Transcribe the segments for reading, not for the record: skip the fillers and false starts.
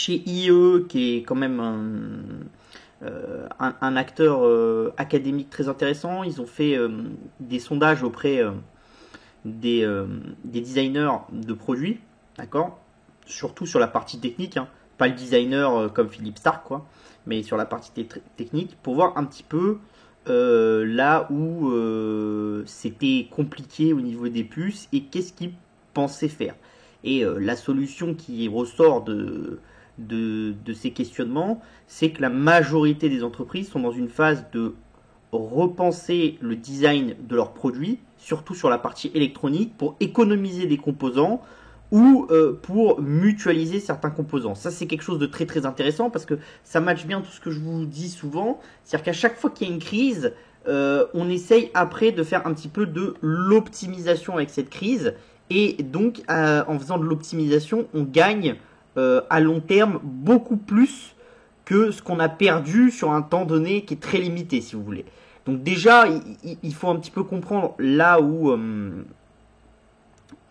chez IE, qui est quand même un acteur académique très intéressant. Ils ont fait des sondages auprès des designers de produits, d'accord, surtout sur la partie technique, hein. Pas le designer comme Philippe Stark, quoi, mais sur la partie technique, pour voir un petit peu là où c'était compliqué au niveau des puces et qu'est-ce qu'ils pensaient faire. Et la solution qui ressort de ces questionnements, c'est que la majorité des entreprises sont dans une phase de repenser le design de leurs produits, surtout sur la partie électronique, pour économiser des composants ou pour mutualiser certains composants. Ça, c'est quelque chose de très très intéressant parce que ça matche bien tout ce que je vous dis souvent. C'est-à-dire qu'à chaque fois qu'il y a une crise, on essaye après de faire un petit peu de l'optimisation avec cette crise. Et donc, en faisant de l'optimisation, on gagne à long terme beaucoup plus que ce qu'on a perdu sur un temps donné qui est très limité, si vous voulez. Donc déjà, il faut un petit peu comprendre là où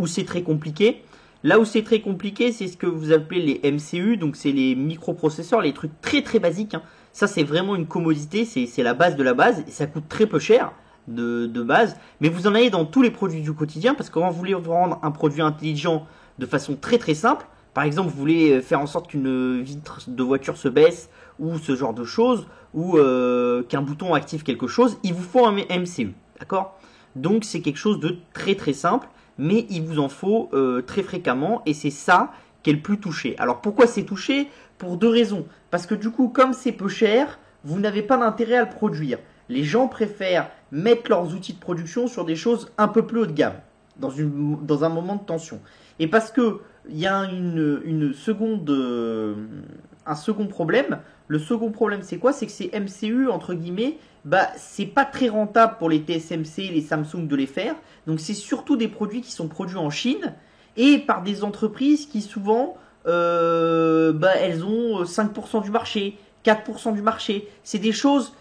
c'est très compliqué. Là où c'est très compliqué, c'est ce que vous appelez les MCU, donc c'est les microprocesseurs, les trucs très très basiques, hein. Ça, c'est vraiment une commodité, c'est la base de la base, et ça coûte très peu cher de base. Mais vous en avez dans tous les produits du quotidien, parce que quand vous voulez vendre un produit intelligent de façon très très simple, par exemple, vous voulez faire en sorte qu'une vitre de voiture se baisse, ou ce genre de choses, ou qu'un bouton active quelque chose, il vous faut un MCU, d'accord? Donc c'est quelque chose de très très simple, mais il vous en faut très fréquemment, et c'est ça qui est le plus touché. Alors pourquoi c'est touché? Pour deux raisons. Parce que du coup, comme c'est peu cher, vous n'avez pas d'intérêt à le produire. Les gens préfèrent mettre leurs outils de production sur des choses un peu plus haut de gamme, dans un moment de tension. Et parce que il y a un second problème. Le second problème, c'est quoi? C'est que ces MCU, entre guillemets, c'est pas très rentable pour les TSMC, les Samsung de les faire. Donc c'est surtout des produits qui sont produits en Chine et par des entreprises qui souvent, elles ont 5% du marché, 4% du marché. C'est des choses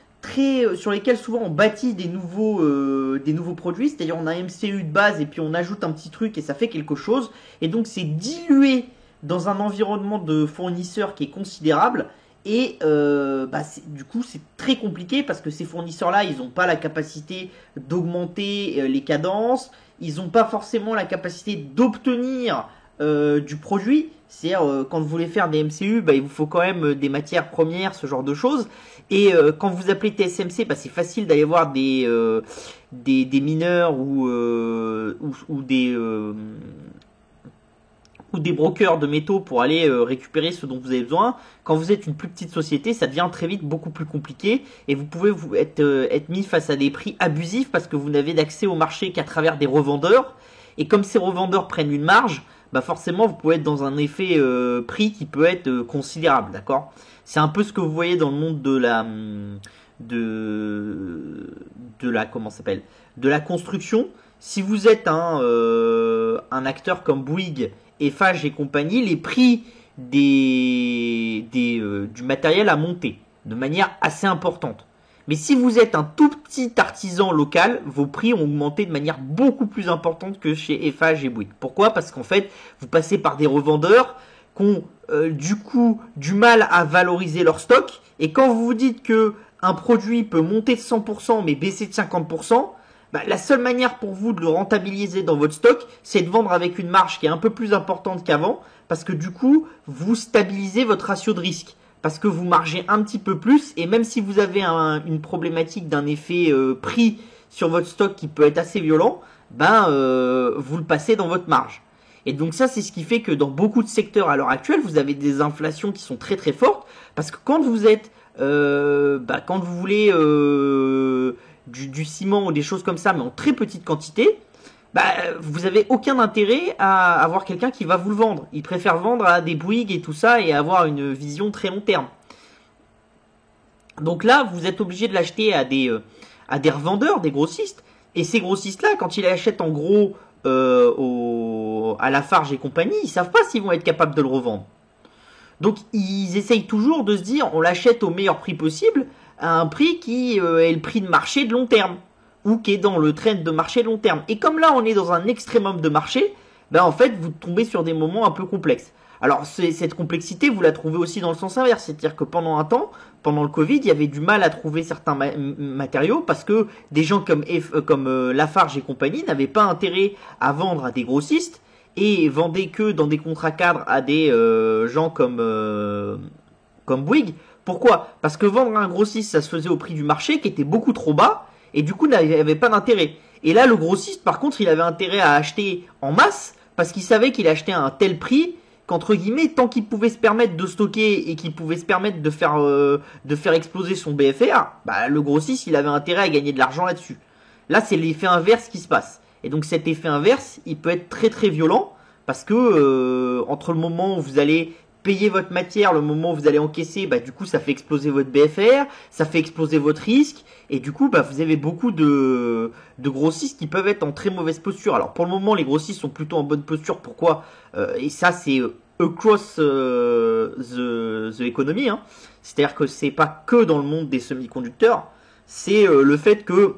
sur lesquelles souvent on bâtit des nouveaux produits, c'est-à-dire on a un MCU de base et puis on ajoute un petit truc et ça fait quelque chose. Et donc c'est dilué dans un environnement de fournisseurs qui est considérable. Et du coup c'est très compliqué parce que ces fournisseurs-là, ils n'ont pas la capacité d'augmenter les cadences, ils n'ont pas forcément la capacité d'obtenir du produit. C'est-à-dire quand vous voulez faire des MCU, il vous faut quand même des matières premières, ce genre de choses. Et quand vous appelez TSMC, c'est facile d'aller voir des mineurs ou des brokers de métaux pour aller récupérer ce dont vous avez besoin. Quand vous êtes une plus petite société, ça devient très vite beaucoup plus compliqué et vous pouvez être mis face à des prix abusifs parce que vous n'avez d'accès au marché qu'à travers des revendeurs. Et comme ces revendeurs prennent une marge, forcément vous pouvez être dans un effet prix qui peut être considérable, d'accord? C'est un peu ce que vous voyez dans le monde de la construction. Si vous êtes un acteur comme Bouygues, Eiffage et compagnie, les prix du matériel a monté de manière assez importante. Mais si vous êtes un tout petit artisan local, vos prix ont augmenté de manière beaucoup plus importante que chez Eiffage et Bouygues. Pourquoi? Parce qu'en fait, vous passez par des revendeurs qui ont du coup du mal à valoriser leur stock. Et quand vous vous dites que un produit peut monter de 100% mais baisser de 50%, la seule manière pour vous de le rentabiliser dans votre stock, c'est de vendre avec une marge qui est un peu plus importante qu'avant, parce que du coup, vous stabilisez votre ratio de risque, parce que vous margez un petit peu plus, et même si vous avez une problématique d'un effet prix sur votre stock qui peut être assez violent, vous le passez dans votre marge. Et donc ça, c'est ce qui fait que dans beaucoup de secteurs à l'heure actuelle, vous avez des inflations qui sont très très fortes, parce que quand vous êtes, quand vous voulez du ciment ou des choses comme ça, mais en très petite quantité, vous avez aucun intérêt à avoir quelqu'un qui va vous le vendre. Il préfère vendre à des Bouygues et tout ça et avoir une vision très long terme. Donc là, vous êtes obligé de l'acheter à des revendeurs, des grossistes. Et ces grossistes-là, quand ils l'achètent en gros à Lafarge et compagnie, ils savent pas s'ils vont être capables de le revendre. Donc ils essayent toujours de se dire, on l'achète au meilleur prix possible, à un prix qui est le prix de marché de long terme, ou qui est dans le trend de marché de long terme. Et comme là, on est dans un extrémum de marché, en fait, vous tombez sur des moments un peu complexes. Alors cette complexité, vous la trouvez aussi dans le sens inverse, c'est-à-dire que pendant un temps, pendant le Covid, il y avait du mal à trouver certains matériaux parce que des gens comme Lafarge et compagnie n'avaient pas intérêt à vendre à des grossistes et vendaient que dans des contrats cadres à des gens comme Bouygues. Pourquoi? Parce que vendre à un grossiste, ça se faisait au prix du marché qui était beaucoup trop bas et du coup n'avait pas d'intérêt. Et là, le grossiste, par contre, il avait intérêt à acheter en masse parce qu'il savait qu'il achetait à un tel prix qu'entre guillemets, tant qu'il pouvait se permettre de stocker et qu'il pouvait se permettre de faire exploser son BFR, bah, le grossiste, il avait intérêt à gagner de l'argent là-dessus. Là, c'est l'effet inverse qui se passe. Et donc cet effet inverse, il peut être très très violent parce que entre le moment où vous allez payer votre matière, le moment où vous allez encaisser, bah du coup ça fait exploser votre BFR, ça fait exploser votre risque, et du coup bah vous avez beaucoup de grossistes qui peuvent être en très mauvaise posture. Alors pour le moment les grossistes sont plutôt en bonne posture, pourquoi et ça c'est across the economy, hein. C'est-à-dire que c'est pas que dans le monde des semi-conducteurs, c'est le fait que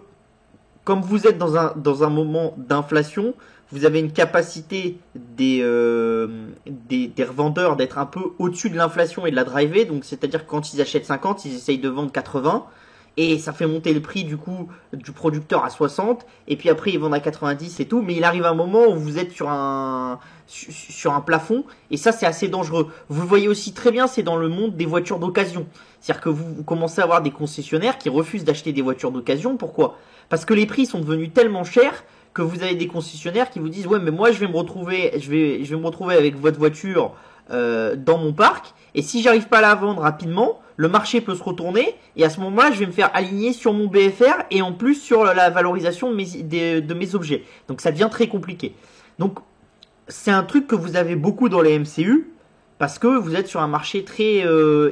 comme vous êtes dans un moment d'inflation, vous avez une capacité des revendeurs d'être un peu au-dessus de l'inflation et de la driver. Donc, c'est-à-dire que quand ils achètent 50, ils essayent de vendre 80. Et ça fait monter le prix du coup du producteur à 60. Et puis après, ils vendent à 90 et tout. Mais il arrive un moment où vous êtes sur un plafond. Et ça, c'est assez dangereux. Vous le voyez aussi très bien, c'est dans le monde des voitures d'occasion. C'est-à-dire que vous commencez à avoir des concessionnaires qui refusent d'acheter des voitures d'occasion. Pourquoi? Parce que les prix sont devenus tellement chers que vous avez des concessionnaires qui vous disent ouais mais moi je vais me retrouver avec votre voiture dans mon parc et si j'arrive pas à la vendre rapidement, le marché peut se retourner et à ce moment-là je vais me faire aligner sur mon BFR et en plus sur la valorisation de mes objets. Donc ça devient très compliqué. Donc c'est un truc que vous avez beaucoup dans les MCU parce que vous êtes sur un marché très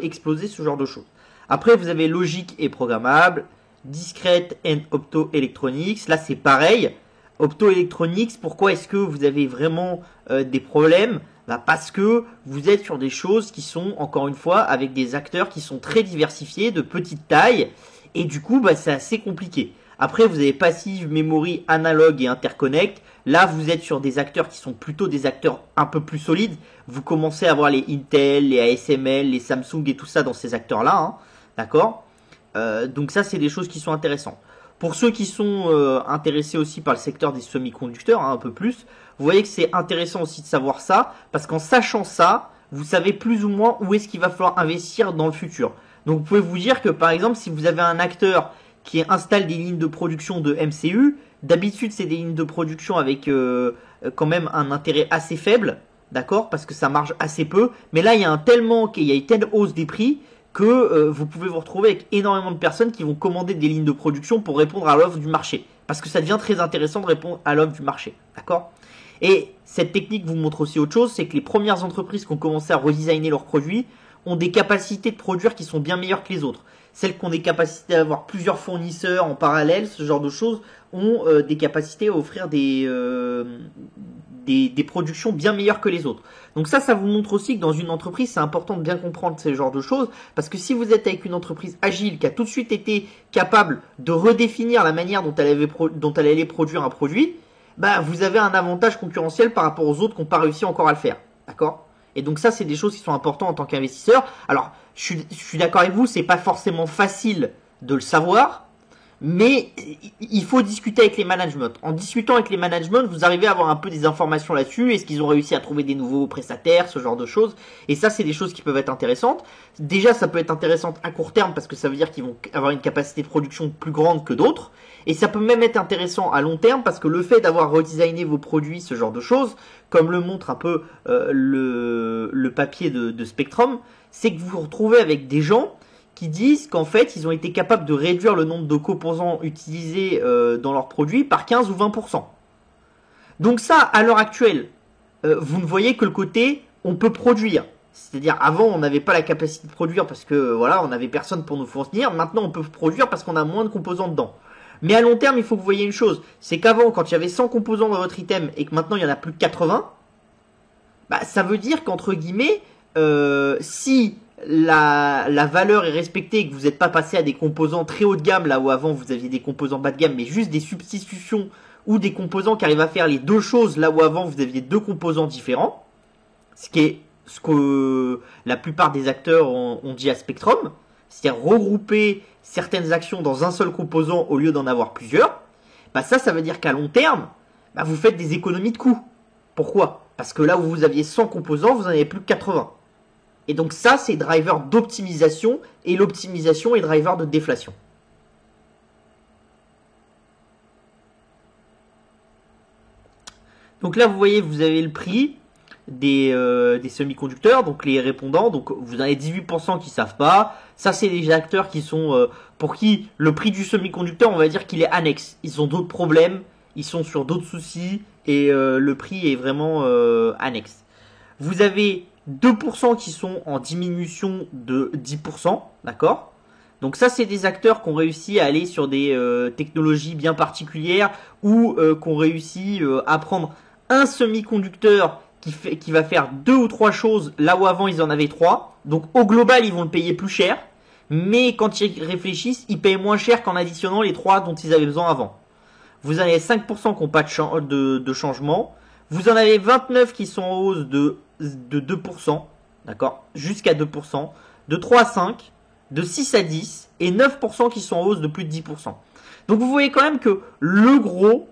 explosé, ce genre de choses. Après vous avez logique et programmable, discrete and optoelectronics. Là c'est pareil. Optoelectronics, pourquoi est-ce que vous avez vraiment des problèmes? Bah parce que vous êtes sur des choses qui sont, encore une fois, avec des acteurs qui sont très diversifiés, de petite taille, et du coup, bah, c'est assez compliqué. Après, vous avez passive, memory, analogue et interconnect. Là, vous êtes sur des acteurs qui sont plutôt des acteurs un peu plus solides. Vous commencez à voir les Intel, les ASML, les Samsung et tout ça dans ces acteurs-là, hein, d'accord? Donc ça, c'est des choses qui sont intéressantes. Pour ceux qui sont intéressés aussi par le secteur des semi-conducteurs, hein, un peu plus, vous voyez que c'est intéressant aussi de savoir ça, parce qu'en sachant ça, vous savez plus ou moins où est-ce qu'il va falloir investir dans le futur. Donc vous pouvez vous dire que par exemple, si vous avez un acteur qui installe des lignes de production de MCU, d'habitude c'est des lignes de production avec quand même un intérêt assez faible, d'accord, parce que ça marche assez peu, mais là il y a il y a une telle hausse des prix que vous pouvez vous retrouver avec énormément de personnes qui vont commander des lignes de production pour répondre à l'offre du marché. Parce que ça devient très intéressant de répondre à l'offre du marché. D'accord? Et cette technique vous montre aussi autre chose, c'est que les premières entreprises qui ont commencé à redesigner leurs produits ont des capacités de produire qui sont bien meilleures que les autres. Celles qui ont des capacités à avoir plusieurs fournisseurs en parallèle, ce genre de choses, ont des capacités à offrir des productions bien meilleures que les autres. Donc ça vous montre aussi que dans une entreprise, c'est important de bien comprendre ce genre de choses, parce que si vous êtes avec une entreprise agile qui a tout de suite été capable de redéfinir la manière dont elle allait produire un produit, bah vous avez un avantage concurrentiel par rapport aux autres qui n'ont pas réussi encore à le faire. D'accord? Et donc ça, c'est des choses qui sont importantes en tant qu'investisseur. Alors, je suis d'accord avec vous, c'est pas forcément facile de le savoir, mais il faut discuter avec les managements. En discutant avec les managements, vous arrivez à avoir un peu des informations là-dessus. Est-ce qu'ils ont réussi à trouver des nouveaux prestataires, ce genre de choses. Et ça, c'est des choses qui peuvent être intéressantes. Déjà, ça peut être intéressant à court terme parce que ça veut dire qu'ils vont avoir une capacité de production plus grande que d'autres. Et ça peut même être intéressant à long terme parce que le fait d'avoir redesigné vos produits, ce genre de choses, comme le montre un peu le papier de Spectrum, c'est que vous vous retrouvez avec des gens qui disent qu'en fait, ils ont été capables de réduire le nombre de composants utilisés dans leurs produits par 15 ou 20%. Donc ça, à l'heure actuelle, vous ne voyez que le côté on peut produire. C'est-à-dire avant, on n'avait pas la capacité de produire parce que voilà, on n'avait personne pour nous fournir. Maintenant, on peut produire parce qu'on a moins de composants dedans. Mais à long terme, il faut que vous voyez une chose, c'est qu'avant, quand il y avait 100 composants dans votre item et que maintenant il y en a plus que 80, bah ça veut dire qu'entre guillemets, si la valeur est respectée et que vous n'êtes pas passé à des composants très haut de gamme, là où avant vous aviez des composants bas de gamme, mais juste des substitutions ou des composants qui arrivent à faire les deux choses, là où avant vous aviez deux composants différents, ce qui est ce que la plupart des acteurs ont dit à Spectrum, c'est-à-dire regrouper certaines actions dans un seul composant au lieu d'en avoir plusieurs, bah ça veut dire qu'à long terme, bah vous faites des économies de coûts. Pourquoi? Parce que là où vous aviez 100 composants, vous n'en avez plus que 80. Et donc ça, c'est driver d'optimisation, et l'optimisation est driver de déflation. Donc là, vous voyez, vous avez le prix des semi-conducteurs, donc les répondants. Donc vous en avez 18% qui savent pas. Ça, c'est des acteurs qui sont pour qui le prix du semi-conducteur, on va dire qu'il est annexe. Ils ont d'autres problèmes, ils sont sur d'autres soucis, et le prix est vraiment annexe. Vous avez 2% qui sont en diminution de 10%, d'accord? Donc ça, c'est des acteurs qui ont réussi à aller sur des technologies bien particulières, ou qui ont réussi à prendre un semi-conducteur qui va faire 2 ou 3 choses là où avant ils en avaient 3. Donc au global, ils vont le payer plus cher, mais quand ils réfléchissent, ils payent moins cher qu'en additionnant les 3 dont ils avaient besoin avant. Vous en avez 5% qui n'ont pas de changement. Vous en avez 29 qui sont en hausse de 2%, d'accord, jusqu'à 2%, de 3 à 5, de 6 à 10, et 9% qui sont en hausse de plus de 10%. Donc vous voyez quand même que le gros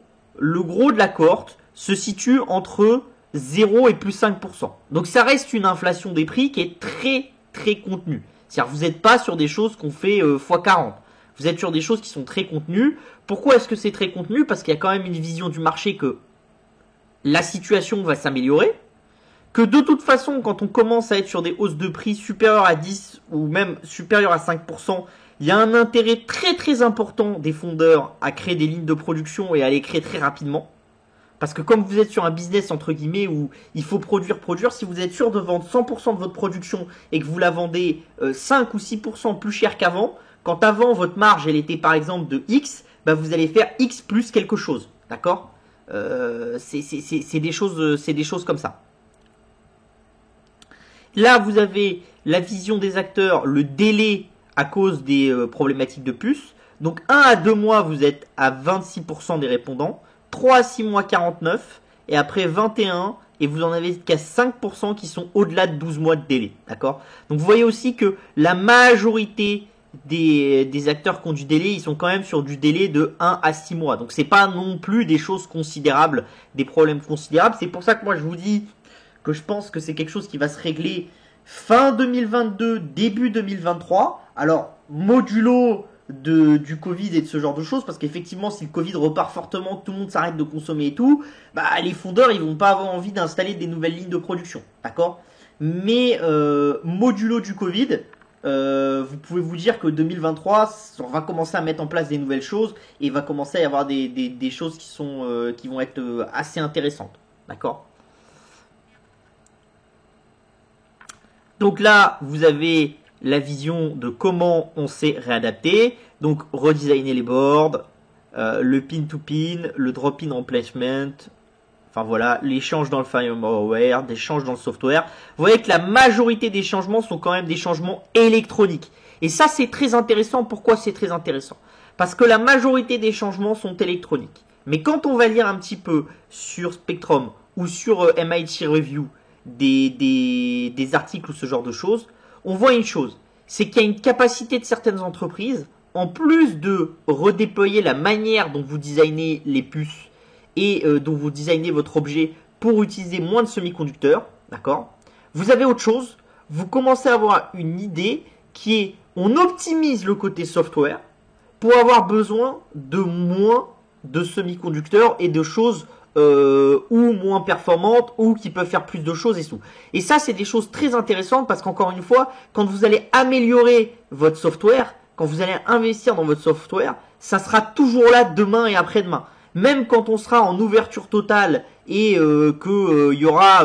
de la cohorte se situe entre 0 et plus 5%. Donc ça reste une inflation des prix qui est très très contenue. C'est-à-dire vous n'êtes pas sur des choses qu'on fait x40. Vous êtes sur des choses qui sont très contenues. Pourquoi est-ce que c'est très contenu? Parce qu'il y a quand même une vision du marché que la situation va s'améliorer, que de toute façon, quand on commence à être sur des hausses de prix supérieures à 10 ou même supérieures à 5%, il y a un intérêt très très important des fondeurs à créer des lignes de production et à les créer très rapidement. Parce que comme vous êtes sur un business entre guillemets où il faut produire, si vous êtes sûr de vendre 100% de votre production et que vous la vendez 5 ou 6% plus cher qu'avant, quand avant votre marge elle était par exemple de X, bah vous allez faire X plus quelque chose, d'accord? C'est des choses comme ça. Là, vous avez la vision des acteurs, le délai à cause des problématiques de puces. Donc 1 à 2 mois, vous êtes à 26% des répondants, 3 à 6 mois 49, et après 21, et vous en avez qu'à 5% qui sont au-delà de 12 mois de délai, d'accord? Donc vous voyez aussi que la majorité des acteurs qui ont du délai, ils sont quand même sur du délai de 1 à 6 mois. Donc c'est pas non plus des choses considérables, des problèmes considérables. C'est pour ça que moi je vous dis que je pense que c'est quelque chose qui va se régler fin 2022, début 2023. Alors modulo du Covid et de ce genre de choses, parce qu'effectivement si le Covid repart fortement, tout le monde s'arrête de consommer et tout, bah les fondeurs ils vont pas avoir envie d'installer des nouvelles lignes de production, d'accord? Mais modulo du Covid, vous pouvez vous dire que 2023, on va commencer à mettre en place des nouvelles choses et il va commencer à y avoir des choses qui vont être assez intéressantes, d'accord? Donc là, vous avez la vision de comment on s'est réadapté. Donc redesigner les boards, le pin-to-pin, le drop-in replacement, enfin voilà, les changes dans le firmware, des changes dans le software. Vous voyez que la majorité des changements sont quand même des changements électroniques. Et ça, c'est très intéressant. Pourquoi c'est très intéressant? Parce que la majorité des changements sont électroniques. Mais quand on va lire un petit peu sur Spectrum ou sur MIT Review des articles ou ce genre de choses, on voit une chose, c'est qu'il y a une capacité de certaines entreprises, en plus de redéployer la manière dont vous designez les puces et dont vous designez votre objet pour utiliser moins de semi-conducteurs, d'accord? Vous avez autre chose, vous commencez à avoir une idée qui est, on optimise le côté software pour avoir besoin de moins de semi-conducteurs et de choses ou moins performantes ou qui peuvent faire plus de choses et tout. Et ça, c'est des choses très intéressantes parce qu'encore une fois, quand vous allez améliorer votre software, quand vous allez investir dans votre software, ça sera toujours là demain et après-demain. Même quand on sera en ouverture totale et que y aura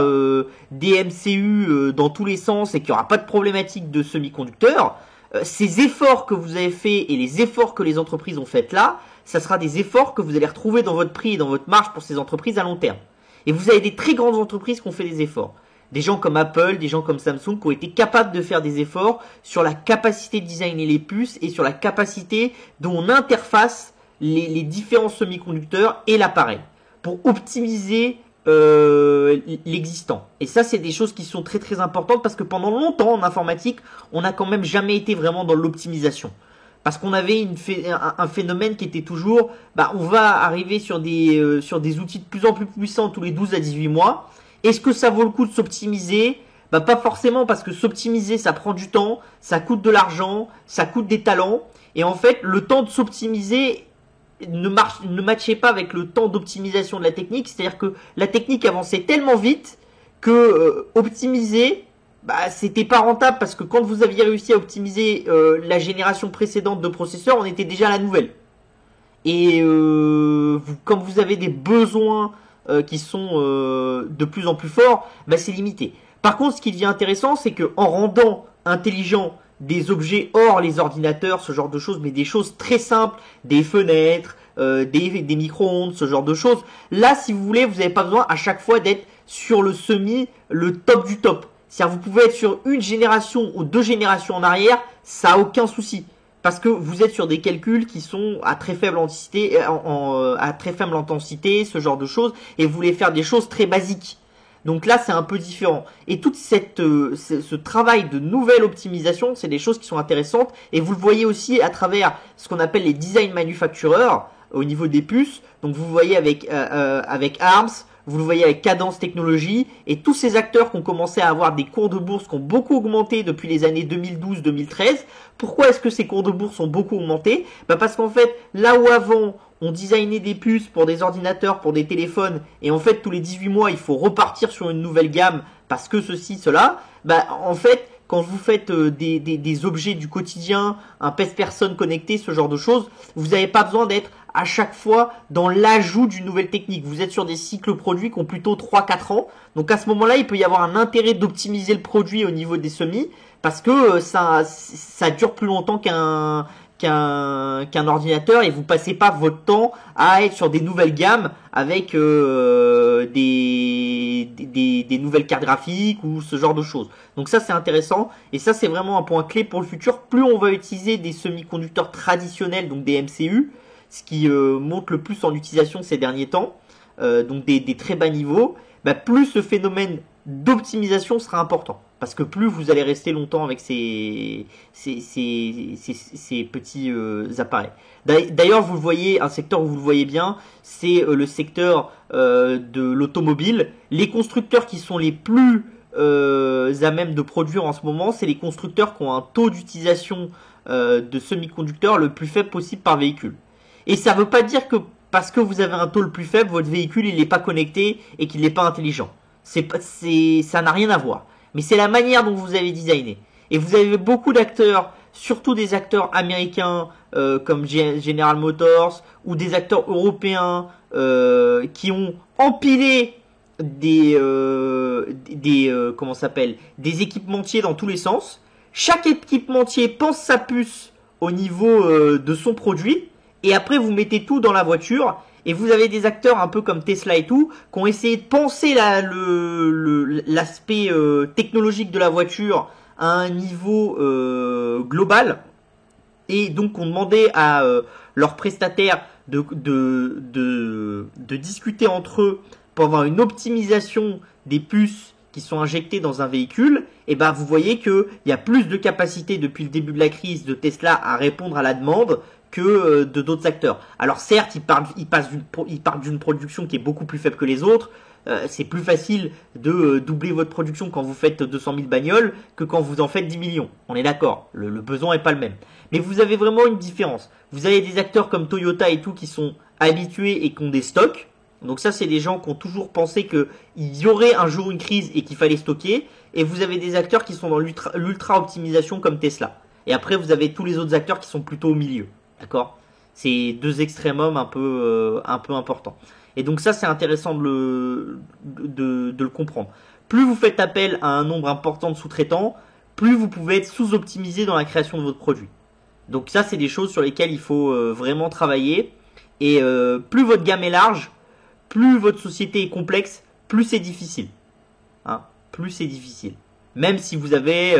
des MCU dans tous les sens et qu'il n'y aura pas de problématique de semi-conducteurs, ces efforts que vous avez faits et les efforts que les entreprises ont faits là, ça sera des efforts que vous allez retrouver dans votre prix et dans votre marge pour ces entreprises à long terme. Et vous avez des très grandes entreprises qui ont fait des efforts. Des gens comme Apple, des gens comme Samsung qui ont été capables de faire des efforts sur la capacité de designer les puces et sur la capacité dont on interface les différents semi-conducteurs et l'appareil pour optimiser l'existant. Et ça, c'est des choses qui sont très très importantes parce que pendant longtemps en informatique, on n'a quand même jamais été vraiment dans l'optimisation. Parce qu'on avait un phénomène qui était toujours, on va arriver sur des outils de plus en plus puissants tous les 12 à 18 mois. Est-ce que ça vaut le coup de s'optimiser? Pas forcément, parce que s'optimiser, ça prend du temps, ça coûte de l'argent, ça coûte des talents. Et en fait, le temps de s'optimiser ne matchait pas avec le temps d'optimisation de la technique. C'est-à-dire que la technique avançait tellement vite que optimiser, c'était pas rentable, parce que quand vous aviez réussi à optimiser la génération précédente de processeurs, on était déjà à la nouvelle. Et quand vous avez des besoins qui sont de plus en plus forts, c'est limité. Par contre, ce qui devient intéressant, c'est que en rendant intelligent des objets hors les ordinateurs, ce genre de choses, mais des choses très simples, des fenêtres, des micro-ondes, ce genre de choses, là, si vous voulez, vous n'avez pas besoin à chaque fois d'être sur le top du top. C'est-à-dire, vous pouvez être sur une génération ou 2 générations en arrière, ça n'a aucun souci. Parce que vous êtes sur des calculs qui sont à très faible intensité, ce genre de choses, et vous voulez faire des choses très basiques. Donc là, c'est un peu différent. Et tout ce travail de nouvelle optimisation, c'est des choses qui sont intéressantes. Et vous le voyez aussi à travers ce qu'on appelle les design manufacturers au niveau des puces. Donc vous voyez avec ARMS, vous le voyez avec Cadence Technologies, et tous ces acteurs qui ont commencé à avoir des cours de bourse qui ont beaucoup augmenté depuis les années 2012-2013. Pourquoi est-ce que ces cours de bourse ont beaucoup augmenté? Parce qu'en fait, là où avant, on designait des puces pour des ordinateurs, pour des téléphones, et en fait, tous les 18 mois, il faut repartir sur une nouvelle gamme, parce que ceci, cela, en fait, quand vous faites des objets du quotidien, un pèse-personne connecté, ce genre de choses, vous n'avez pas besoin d'être à chaque fois dans l'ajout d'une nouvelle technique. Vous êtes sur des cycles produits qui ont plutôt 3-4 ans. Donc à ce moment-là, il peut y avoir un intérêt d'optimiser le produit au niveau des semis, parce que ça dure plus longtemps qu'un ordinateur, et vous passez pas votre temps à être sur des nouvelles gammes avec des nouvelles cartes graphiques ou ce genre de choses. Donc ça, c'est intéressant, et ça, c'est vraiment un point clé pour le futur. Plus on va utiliser des semi-conducteurs traditionnels, donc des MCU, ce qui monte le plus en utilisation ces derniers temps, donc des très bas niveaux, plus ce phénomène d'optimisation sera important. Parce que plus vous allez rester longtemps avec ces petits appareils. D'ailleurs, vous le voyez, un secteur où vous le voyez bien, c'est le secteur de l'automobile. Les constructeurs qui sont les plus à même de produire en ce moment, c'est les constructeurs qui ont un taux d'utilisation de semi-conducteurs le plus faible possible par véhicule. Et ça ne veut pas dire que parce que vous avez un taux le plus faible, votre véhicule il n'est pas connecté et qu'il n'est pas intelligent. Ça n'a rien à voir. Mais c'est la manière dont vous avez designé. Et vous avez beaucoup d'acteurs, surtout des acteurs américains comme General Motors, ou des acteurs européens qui ont empilé des équipementiers dans tous les sens. Chaque équipementier pense sa puce au niveau de son produit, et après vous mettez tout dans la voiture. Et vous avez des acteurs un peu comme Tesla et tout, qui ont essayé de penser l'aspect technologique de la voiture à un niveau global, et donc on demandait à leurs prestataires de discuter entre eux pour avoir une optimisation des puces qui sont injectées dans un véhicule. Et vous voyez qu'il y a plus de capacité depuis le début de la crise de Tesla à répondre à la demande que de d'autres acteurs. Alors certes, ils partent d'une production qui est beaucoup plus faible que les autres. C'est plus facile de doubler votre production quand vous faites 200 000 bagnoles que quand vous en faites 10 millions. On est d'accord, le besoin est pas le même. Mais vous avez vraiment une différence. Vous avez des acteurs comme Toyota et tout qui sont habitués et qui ont des stocks. Donc ça, c'est des gens qui ont toujours pensé qu'il y aurait un jour une crise et qu'il fallait stocker. Et vous avez des acteurs qui sont dans l'ultra optimisation comme Tesla. Et après, vous avez tous les autres acteurs qui sont plutôt au milieu. D'accord? C'est deux extrémums un peu importants. Et donc ça, c'est intéressant de le comprendre. Plus vous faites appel à un nombre important de sous-traitants, plus vous pouvez être sous-optimisé dans la création de votre produit. Donc ça, c'est des choses sur lesquelles il faut vraiment travailler. Et plus votre gamme est large, plus votre société est complexe, plus c'est difficile. Plus c'est difficile. Même si vous avez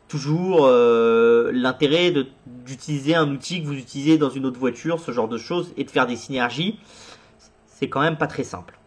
toujours l'intérêt d'utiliser un outil que vous utilisez dans une autre voiture, ce genre de choses, et de faire des synergies, c'est quand même pas très simple.